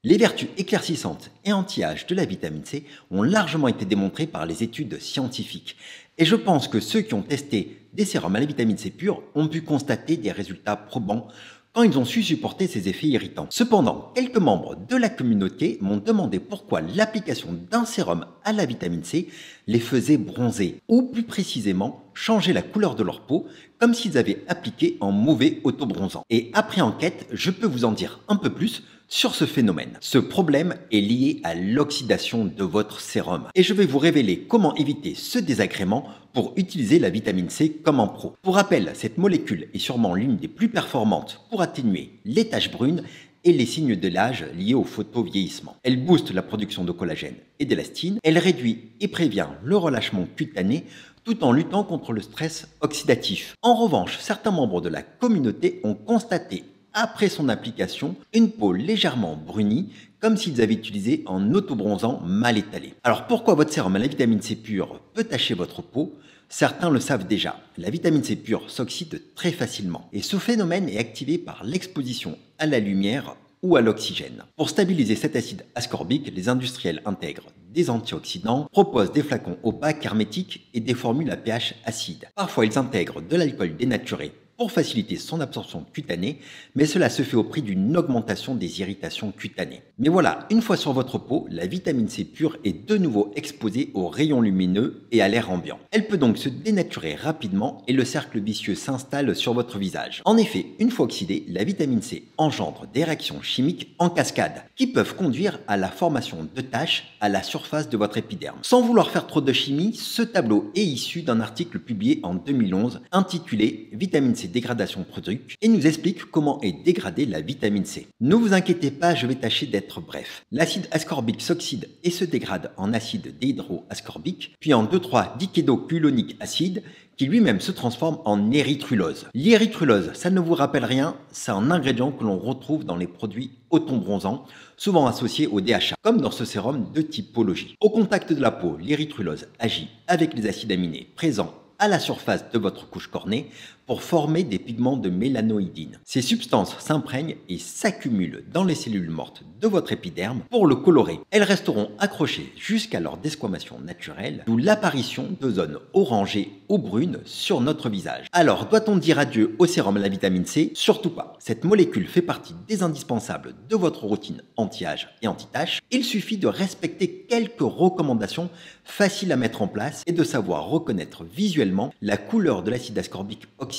Les vertus éclaircissantes et anti-âge de la vitamine C ont largement été démontrées par les études scientifiques. Et je pense que ceux qui ont testé des sérums à la vitamine C pure ont pu constater des résultats probants quand ils ont su supporter ces effets irritants. Cependant, quelques membres de la communauté m'ont demandé pourquoi l'application d'un sérum à la vitamine C les faisait bronzer, ou plus précisément changer la couleur de leur peau, comme s'ils avaient appliqué un mauvais autobronzant. Et après enquête, je peux vous en dire un peu plus sur ce phénomène. Ce problème est lié à l'oxydation de votre sérum. Et je vais vous révéler comment éviter ce désagrément pour utiliser la vitamine C comme en pro. Pour rappel, cette molécule est sûrement l'une des plus performantes pour atténuer les taches brunes et les signes de l'âge liés au photovieillissement. Elle booste la production de collagène et d'élastine, elle réduit et prévient le relâchement cutané tout en luttant contre le stress oxydatif. En revanche, certains membres de la communauté ont constaté après son application une peau légèrement brunie, comme s'ils avaient utilisé un autobronzant mal étalé. Alors pourquoi votre sérum à la vitamine C pure peut tacher votre peau? Certains le savent déjà, la vitamine C pure s'oxyde très facilement et ce phénomène est activé par l'exposition à la lumière ou à l'oxygène. Pour stabiliser cet acide ascorbique, les industriels intègrent des antioxydants, proposent des flacons opaques hermétiques et des formules à pH acide. Parfois ils intègrent de l'alcool dénaturé pour faciliter son absorption cutanée, mais cela se fait au prix d'une augmentation des irritations cutanées. Mais voilà, une fois sur votre peau, la vitamine C pure est de nouveau exposée aux rayons lumineux et à l'air ambiant. Elle peut donc se dénaturer rapidement et le cercle vicieux s'installe sur votre visage. En effet, une fois oxydée, la vitamine C engendre des réactions chimiques en cascade qui peuvent conduire à la formation de taches à la surface de votre épiderme. Sans vouloir faire trop de chimie, ce tableau est issu d'un article publié en 2011 intitulé « Vitamine C dégradation product » et nous explique comment est dégradée la vitamine C. Ne vous inquiétez pas, je vais tâcher d'être bref. L'acide ascorbique s'oxyde et se dégrade en acide déhydroascorbique, puis en 2,3-dichédoculonique acide, qui lui-même se transforme en érythrulose. L'érythrulose, ça ne vous rappelle rien, c'est un ingrédient que l'on retrouve dans les produits autobronzants, souvent associés au DHA, comme dans ce sérum de typologie. Au contact de la peau, l'érythrulose agit avec les acides aminés présents à la surface de votre couche cornée pour former des pigments de mélanoïdine. Ces substances s'imprègnent et s'accumulent dans les cellules mortes de votre épiderme pour le colorer. Elles resteront accrochées jusqu'à leur desquamation naturelle, d'où l'apparition de zones orangées ou brunes sur notre visage. Alors, doit-on dire adieu au sérum à la vitamine C? Surtout pas. Cette molécule fait partie des indispensables de votre routine anti-âge et anti-taches. Il suffit de respecter quelques recommandations faciles à mettre en place et de savoir reconnaître visuellement la couleur de l'acide ascorbique oxydé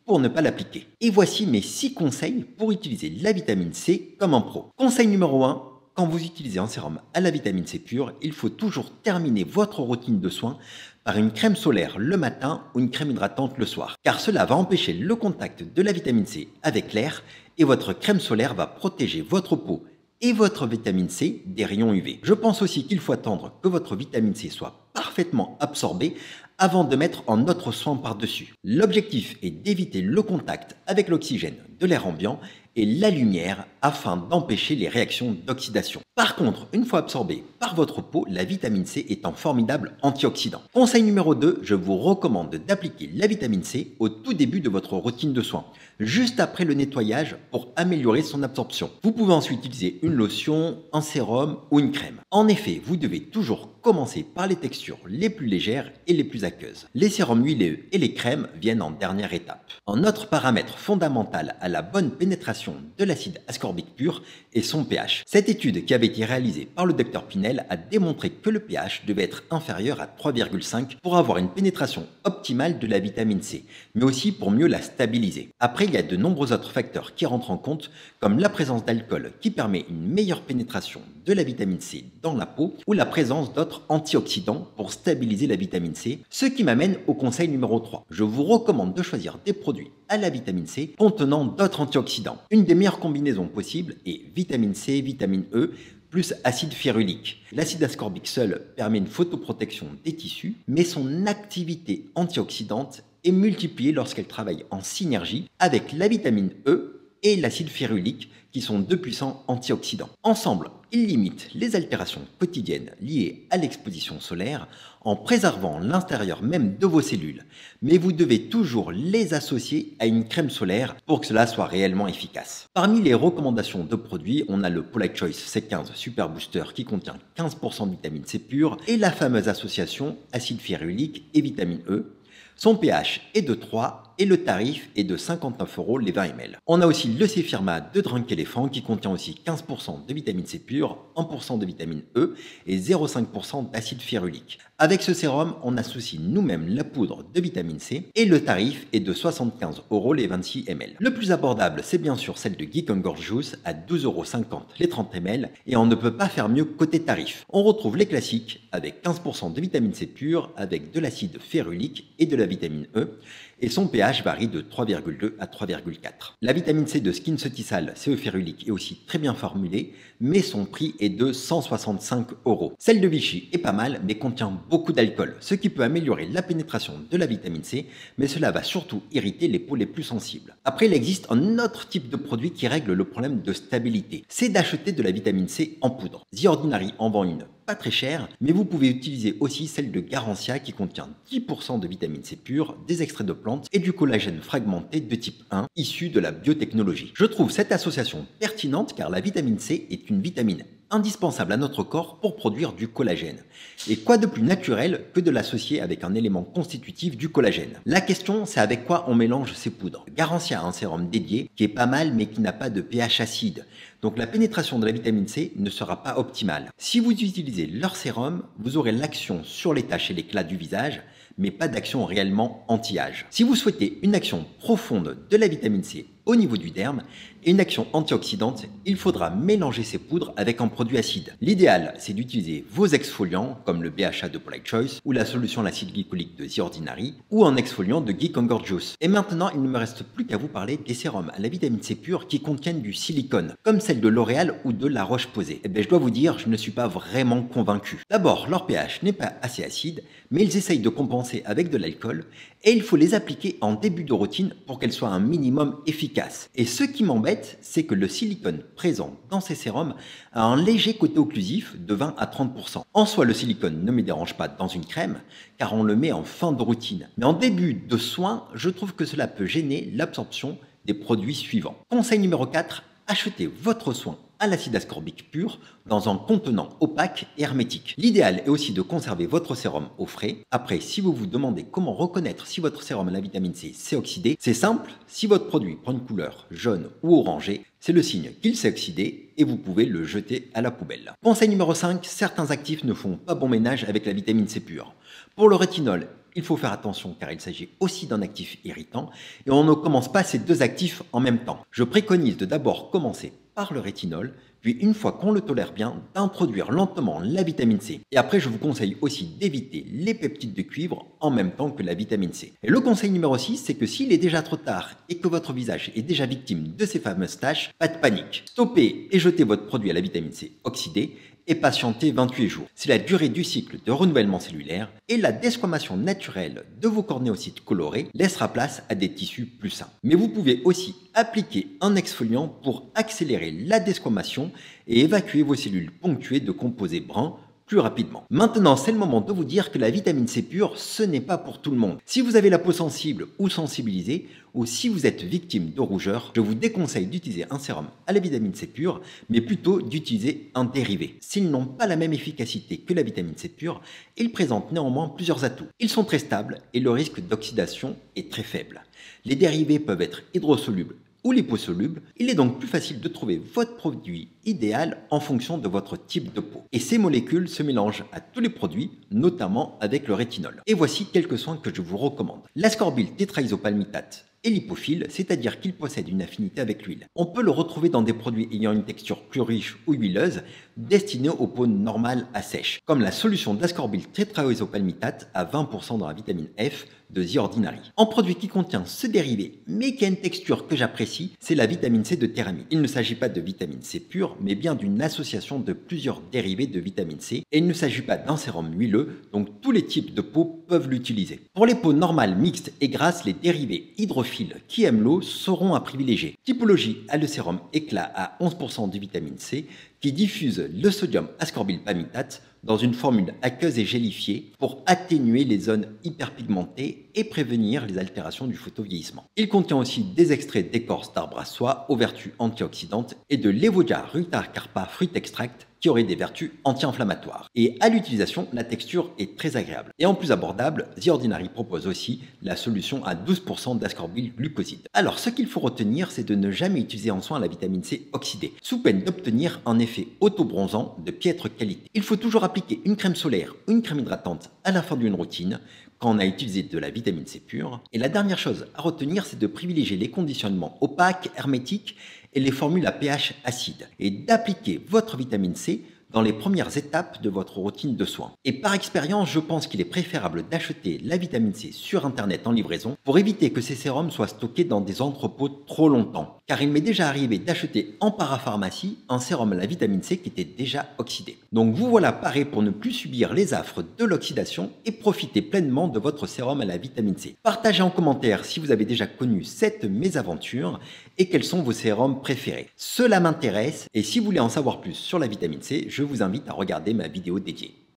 pour ne pas l'appliquer. Et voici mes 6 conseils pour utiliser la vitamine C comme un pro. Conseil numéro 1, quand vous utilisez un sérum à la vitamine C pure, il faut toujours terminer votre routine de soins par une crème solaire le matin ou une crème hydratante le soir, car cela va empêcher le contact de la vitamine C avec l'air et votre crème solaire va protéger votre peau et votre vitamine C des rayons UV. Je pense aussi qu'il faut attendre que votre vitamine C soit parfaitement absorbée avant de mettre un autre soin par-dessus. L'objectif est d'éviter le contact avec l'oxygène de l'air ambiant et la lumière afin d'empêcher les réactions d'oxydation. Par contre, une fois absorbée par votre peau, la vitamine C est un formidable antioxydant. Conseil numéro 2, je vous recommande d'appliquer la vitamine C au tout début de votre routine de soins, juste après le nettoyage pour améliorer son absorption. Vous pouvez ensuite utiliser une lotion, un sérum ou une crème. En effet, vous devez toujours commencer par les textures les plus légères et les plus aqueuses. Les sérums huileux et les crèmes viennent en dernière étape. Un autre paramètre fondamental à la bonne pénétration de l'acide ascorbique pur est son pH. Cette étude qui avait été réalisée par le Dr Pinel a démontré que le pH devait être inférieur à 3,5 pour avoir une pénétration optimale de la vitamine C, mais aussi pour mieux la stabiliser. Après, il y a de nombreux autres facteurs qui rentrent en compte, comme la présence d'alcool qui permet une meilleure pénétration de la vitamine C dans la peau ou la présence d'autres antioxydants pour stabiliser la vitamine C, ce qui m'amène au conseil numéro 3. Je vous recommande de choisir des produits à la vitamine C contenant d'autres antioxydants. Une des meilleures combinaisons possibles est vitamine C, vitamine E, plus acide férulique. L'acide ascorbique seul permet une photoprotection des tissus, mais son activité antioxydante est multipliée lorsqu'elle travaille en synergie avec la vitamine E et l'acide férulique, qui sont deux puissants antioxydants. Ensemble, ils limitent les altérations quotidiennes liées à l'exposition solaire en préservant l'intérieur même de vos cellules. Mais vous devez toujours les associer à une crème solaire pour que cela soit réellement efficace. Parmi les recommandations de produits, on a le Polite Choice C15 Super Booster qui contient 15% de vitamine C pure et la fameuse association acide férulique et vitamine E. Son pH est de 3 et le tarif est de 59 € les 20 ml. On a aussi le Cefirma de Drunk Elephant qui contient aussi 15% de vitamine C pure, 1% de vitamine E et 0,5% d'acide férulique. Avec ce sérum, on associe nous-mêmes la poudre de vitamine C et le tarif est de 75 € les 26 ml. Le plus abordable, c'est bien sûr celle de Geek Juice à 12,50 € les 30 ml et on ne peut pas faire mieux côté tarif. On retrouve les classiques avec 15% de vitamine C pure, avec de l'acide férulique et de la vitamine E et son pH varie de 3,2 à 3,4. La vitamine C de Skin Cetisal CE férulique est aussi très bien formulée, mais son prix est de 165 €. Celle de Vichy est pas mal, mais contient beaucoup d'alcool, ce qui peut améliorer la pénétration de la vitamine C, mais cela va surtout irriter les peaux les plus sensibles. Après, il existe un autre type de produit qui règle le problème de stabilité, c'est d'acheter de la vitamine C en poudre. The Ordinary en vend une pas très chère, mais vous pouvez utiliser aussi celle de Garancia qui contient 10% de vitamine C pure, des extraits de plantes et du collagène fragmenté de type 1 issu de la biotechnologie. Je trouve cette association pertinente car la vitamine C est une vitamine indispensable à notre corps pour produire du collagène. Et quoi de plus naturel que de l'associer avec un élément constitutif du collagène? La question, c'est avec quoi on mélange ces poudres. Garancia a un sérum dédié qui est pas mal mais qui n'a pas de pH acide. Donc la pénétration de la vitamine C ne sera pas optimale. Si vous utilisez leur sérum, vous aurez l'action sur les taches et l'éclat du visage, mais pas d'action réellement anti-âge. Si vous souhaitez une action profonde de la vitamine C au niveau du derme et une action antioxydante, il faudra mélanger ces poudres avec un produit acide. L'idéal, c'est d'utiliser vos exfoliants comme le BHA de Polite Choice ou la solution à l'acide glycolique de The Ordinary ou un exfoliant de Geek Juice. Et maintenant, il ne me reste plus qu'à vous parler des sérums à la vitamine C pure qui contiennent du silicone, comme celle de L'Oréal ou de La Roche-Posay. Et bien, je dois vous dire, je ne suis pas vraiment convaincu. D'abord, leur pH n'est pas assez acide, mais ils essayent de compenser avec de l'alcool et il faut les appliquer en début de routine pour qu'elles soient un minimum efficaces. Et ce qui m'embête, c'est que le silicone présent dans ces sérums a un léger côté occlusif de 20 à 30%. En soi, le silicone ne me dérange pas dans une crème car on le met en fin de routine. Mais en début de soin, je trouve que cela peut gêner l'absorption des produits suivants. Conseil numéro 4, achetez votre soin à l'acide ascorbique pur dans un contenant opaque et hermétique. L'idéal est aussi de conserver votre sérum au frais. Après, si vous vous demandez comment reconnaître si votre sérum à la vitamine C s'est oxydé, c'est simple, si votre produit prend une couleur jaune ou orangée, c'est le signe qu'il s'est oxydé et vous pouvez le jeter à la poubelle. Conseil numéro 5, certains actifs ne font pas bon ménage avec la vitamine C pure. Pour le rétinol, il faut faire attention car il s'agit aussi d'un actif irritant et on ne commence pas ces deux actifs en même temps. Je préconise de d'abord commencer par le rétinol, puis une fois qu'on le tolère bien, d'introduire lentement la vitamine C. Et après, je vous conseille aussi d'éviter les peptides de cuivre en même temps que la vitamine C. Et le conseil numéro 6, c'est que s'il est déjà trop tard et que votre visage est déjà victime de ces fameuses taches, pas de panique. Stoppez et jetez votre produit à la vitamine C oxydé et patientez 28 jours. C'est la durée du cycle de renouvellement cellulaire et la desquamation naturelle de vos cornéocytes colorés laissera place à des tissus plus sains. Mais vous pouvez aussi appliquer un exfoliant pour accélérer la desquamation et évacuer vos cellules ponctuées de composés bruns plus rapidement. Maintenant, c'est le moment de vous dire que la vitamine C pure, ce n'est pas pour tout le monde. Si vous avez la peau sensible ou sensibilisée, ou si vous êtes victime de rougeur, je vous déconseille d'utiliser un sérum à la vitamine C pure, mais plutôt d'utiliser un dérivé. S'ils n'ont pas la même efficacité que la vitamine C pure, ils présentent néanmoins plusieurs atouts. Ils sont très stables et le risque d'oxydation est très faible. Les dérivés peuvent être hydrosolubles ou liposolubles, il est donc plus facile de trouver votre produit idéal en fonction de votre type de peau. Et ces molécules se mélangent à tous les produits, notamment avec le rétinol. Et voici quelques soins que je vous recommande. L'ascorbyl tétraisopalmitate est lipophile, c'est-à-dire qu'il possède une affinité avec l'huile. On peut le retrouver dans des produits ayant une texture plus riche ou huileuse, destinés aux peaux normales à sèches, comme la solution d'ascorbyl tétraisopalmitate à 20% dans la vitamine F de The Ordinary. Un produit qui contient ce dérivé, mais qui a une texture que j'apprécie, c'est la vitamine C de Theramine. Il ne s'agit pas de vitamine C pure, mais bien d'une association de plusieurs dérivés de vitamine C, et il ne s'agit pas d'un sérum huileux, donc tous les types de peau peuvent l'utiliser. Pour les peaux normales, mixtes et grasses, les dérivés hydrophiles qui aiment l'eau seront à privilégier. Typologie a le sérum éclat à 11% de vitamine C qui diffuse le sodium ascorbylpalmitate dans une formule aqueuse et gélifiée pour atténuer les zones hyperpigmentées et prévenir les altérations du photovieillissement. Il contient aussi des extraits d'écorce d'arbre à soie aux vertus antioxydantes et de l'Evodia rutacarpa fruit extract qui aurait des vertus anti-inflammatoires. Et à l'utilisation, la texture est très agréable. Et en plus abordable, The Ordinary propose aussi la solution à 12% d'ascorbylglucoside. Alors, ce qu'il faut retenir, c'est de ne jamais utiliser en soin la vitamine C oxydée, sous peine d'obtenir un effet autobronzant de piètre qualité. Il faut toujours appliquer une crème solaire ou une crème hydratante à la fin d'une routine, quand on a utilisé de la vitamine C pure. Et la dernière chose à retenir, c'est de privilégier les conditionnements opaques, hermétiques et les formules à pH acide, et d'appliquer votre vitamine C dans les premières étapes de votre routine de soins. Et par expérience, je pense qu'il est préférable d'acheter la vitamine C sur internet en livraison pour éviter que ces sérums soient stockés dans des entrepôts trop longtemps. Car il m'est déjà arrivé d'acheter en parapharmacie un sérum à la vitamine C qui était déjà oxydé. Donc vous voilà paré pour ne plus subir les affres de l'oxydation et profiter pleinement de votre sérum à la vitamine C. Partagez en commentaire si vous avez déjà connu cette mésaventure et quels sont vos sérums préférés. Cela m'intéresse et si vous voulez en savoir plus sur la vitamine C, je vous invite à regarder ma vidéo dédiée.